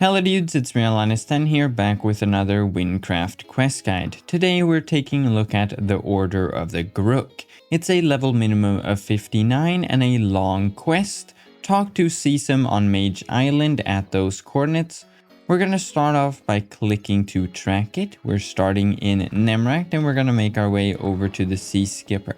Hello dudes, it's me Alanis10 here, back with another Wynncraft quest guide. Today we're taking a look at the Order of the Grook. It's a level minimum of 59 and a long quest. Talk to Seasum on Mage Island at those coordinates. We're gonna start off by clicking to track it. We're starting in Nemract and we're gonna make our way over to the Sea Skipper.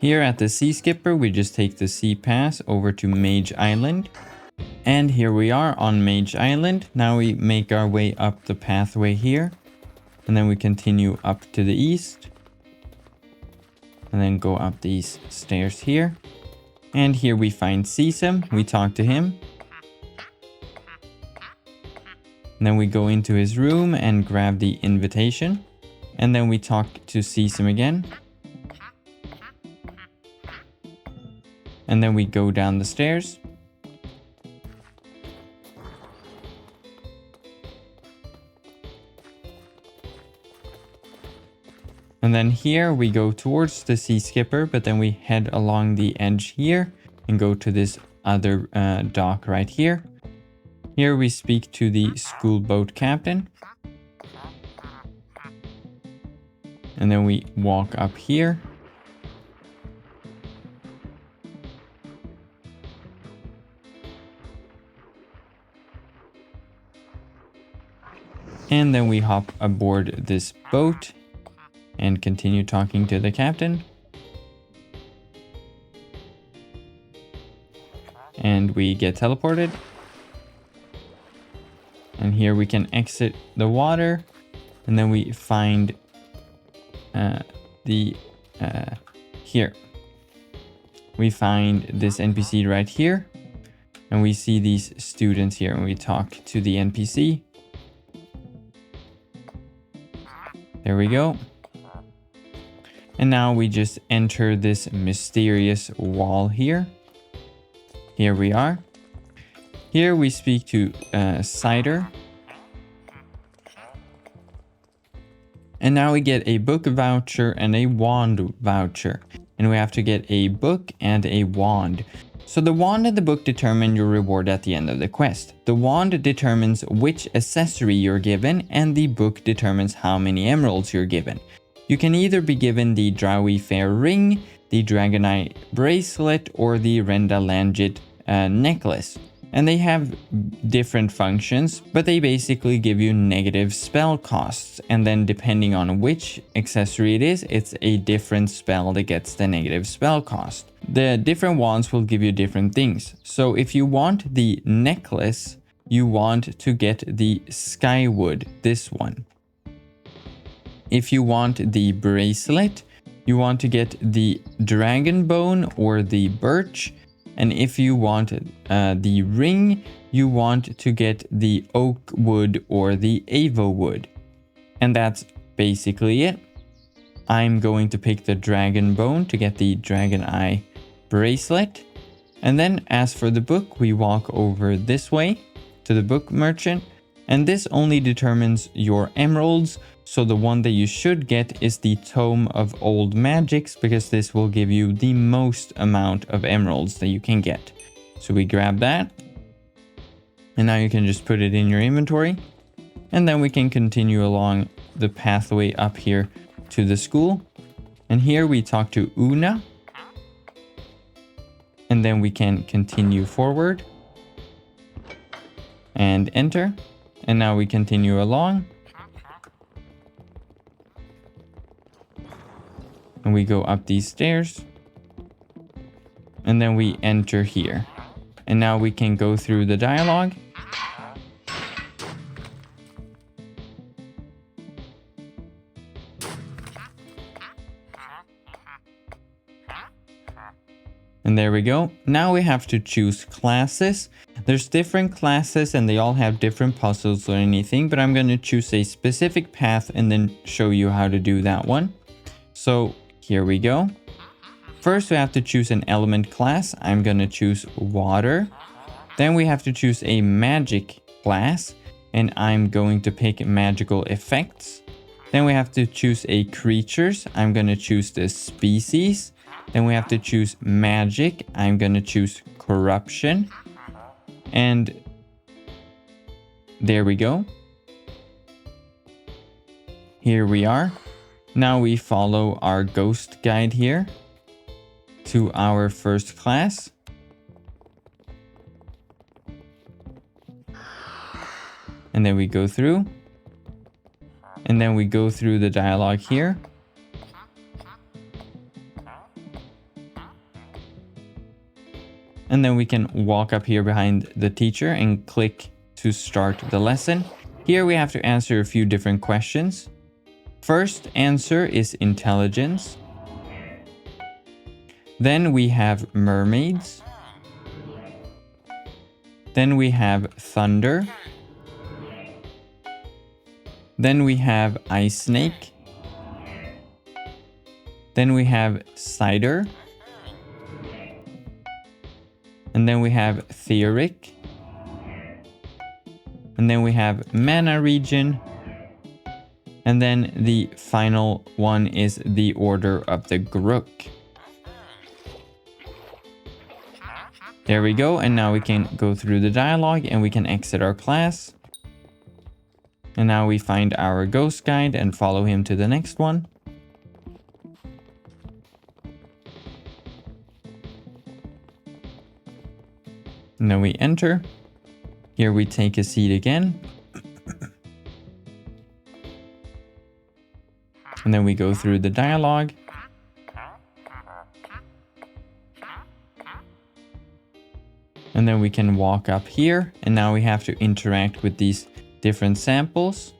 Here at the Sea Skipper, we just take the Sea Pass over to Mage Island. And here we are on Mage Island. Now we make our way up the pathway here. And then we continue up to the east. And then go up these stairs here. And here we find Seasum. We talk to him. And then we go into his room and grab the invitation. And then we talk to Seasum again. And then we go down the stairs. And then here we go towards the Sea Skipper, but then we head along the edge here and go to this other dock right here. Here we speak to the school boat captain. And then we walk up here. And then we hop aboard this boat and continue talking to the captain. And we get teleported. And here we can exit the water. And then we find here. We find this NPC right here. And we see these students here and we talk to the NPC. There we go. And now we just enter this mysterious wall here. Here we are. Here we speak to Cider. And now we get a book voucher and a wand voucher. And we have to get a book and a wand. So the wand and the book determine your reward at the end of the quest. The wand determines which accessory you're given, and the book determines how many emeralds you're given. You can either be given the Drowy Fair ring, the Dragon Eye bracelet, or the Renda Langit necklace. And they have different functions, but they basically give you negative spell costs. And then depending on which accessory it is, it's a different spell that gets the negative spell cost. The different wands will give you different things. So if you want the necklace, you want to get the Skywood, this one. If you want the bracelet, you want to get the Dragon Bone or the Birch. And if you want the ring, you want to get the Oak Wood or the Avo Wood. And that's basically it. I'm going to pick the Dragon Bone to get the Dragon Eye bracelet. And then as for the book, we walk over this way to the book merchant. And this only determines your emeralds. So the one that you should get is the Tome of Old Magics, because this will give you the most amount of emeralds that you can get. So we grab that. And now you can just put it in your inventory. And then we can continue along the pathway up here to the school. And here we talk to Una. And then we can continue forward. And enter. And now we continue along. And we go up these stairs. And then we enter here. And now we can go through the dialogue. And there we go. Now we have to choose classes. There's different classes and they all have different puzzles or anything, but I'm going to choose a specific path and then show you how to do that one. So here we go. First we have to choose an element class. I'm going to choose water. Then we have to choose a magic class and I'm going to pick magical effects. Then we have to choose a creatures. I'm gonna choose the species. Then we have to choose magic. I'm gonna choose corruption. And there we go. Here we are. Now we follow our ghost guide here to our first class. And then we go through. And then we go through the dialogue here. And then we can walk up here behind the teacher and click to start the lesson. Here we have to answer a few different questions. First answer is intelligence. Then we have mermaids. Then we have thunder. Then we have ice snake. Then we have cider. And then we have theoric. And then we have mana region. And then the final one is the order of the Grook. There we go. And now we can go through the dialogue and we can exit our class. And now we find our ghost guide and follow him to the next one. And then we enter. Here we take a seat again. And then we go through the dialogue. And then we can walk up here. And now we have to interact with these different samples.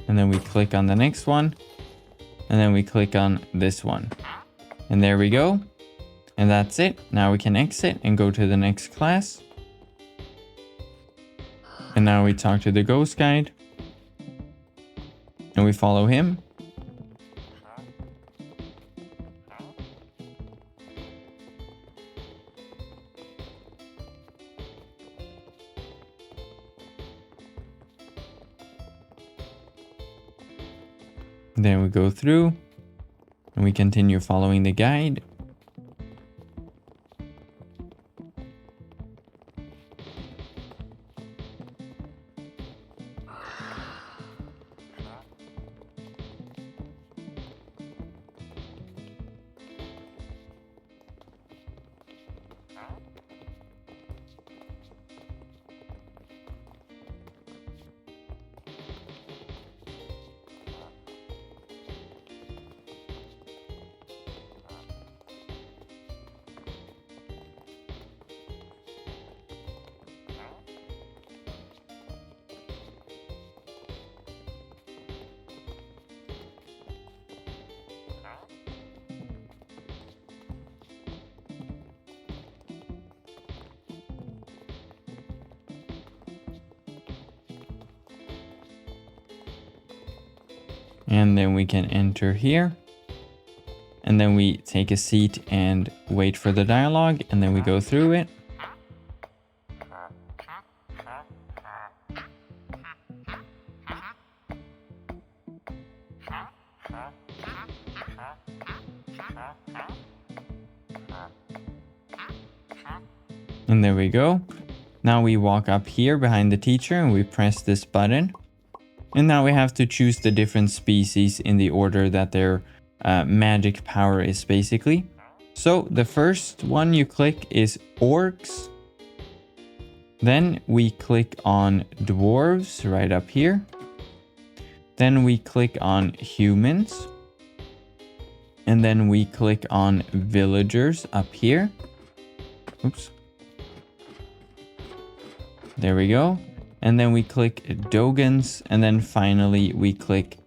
And then we click on the next one. And then we click on this one. And there we go. And that's it. Now we can exit and go to the next class. And now we talk to the ghost guide. And we follow him. Then we go through and we continue following the guide. And then we can enter here. And then we take a seat and wait for the dialogue. And then we go through it. And there we go. Now we walk up here behind the teacher and we press this button. And now we have to choose the different species in the order that their magic power is basically. So the first one you click is orcs. Then we click on dwarves right up here. Then we click on humans. And then we click on villagers up here. Oops. There we go. And then we click Dogons, and then finally we click,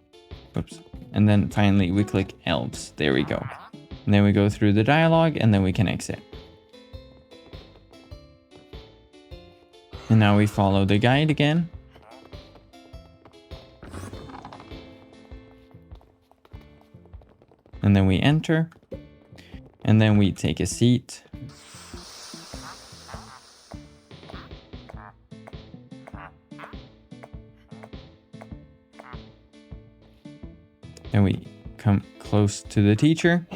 and then finally we click Elves. There we go. And then we go through the dialogue, and then we can exit. And now we follow the guide again. And then we enter. And then we take a seat. Then we come close to the teacher.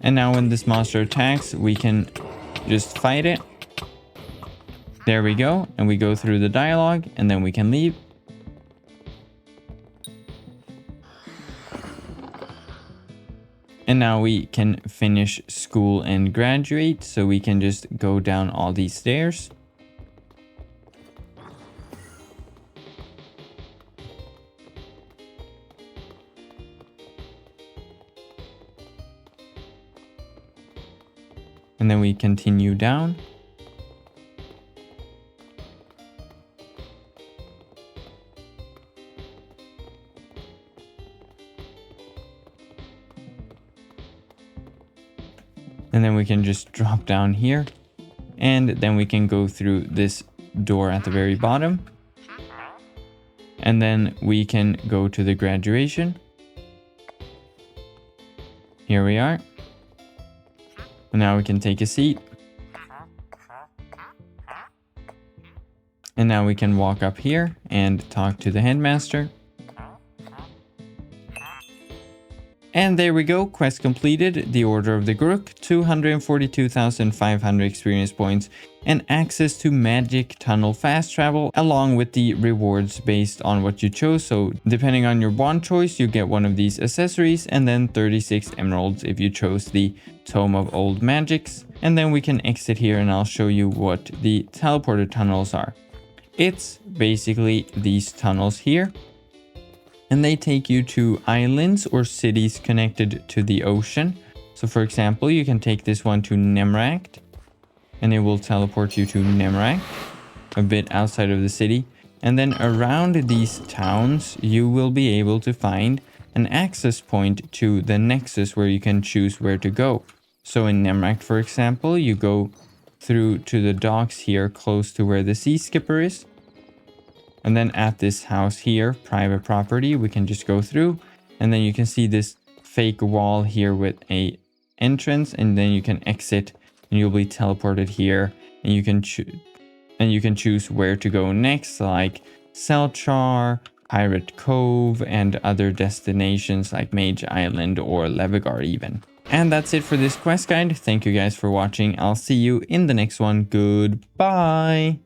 And now when this monster attacks, we can just fight it. There we go. And we go through the dialogue and then we can leave. And now we can finish school and graduate. So we can just go down all these stairs. And then we continue down. And then we can just drop down here. And then we can go through this door at the very bottom. And then we can go to the graduation. Here we are. And now we can take a seat. And now we can walk up here and talk to the headmaster. And there we go, quest completed, the Order of the Grook, 242,500 experience points, and access to magic tunnel fast travel, along with the rewards based on what you chose. So depending on your wand choice, you get one of these accessories, and then 36 emeralds if you chose the Tome of Old Magics. And then we can exit here and I'll show you what the teleporter tunnels are. It's basically these tunnels here. And they take you to islands or cities connected to the ocean. So for example, you can take this one to Nemract, and it will teleport you to Nemract, a bit outside of the city. And then around these towns, you will be able to find an access point to the Nexus where you can choose where to go. So in Nemract, for example, you go through to the docks here close to where the Sea Skipper is. And then at this house here, private property, we can just go through. And then you can see this fake wall here with a entrance. And then you can exit and you'll be teleported here. And you can choose where to go next, like Selchar, Pirate Cove, and other destinations like Mage Island or Levigar even. And that's it for this quest guide. Thank you guys for watching. I'll see you in the next one. Goodbye.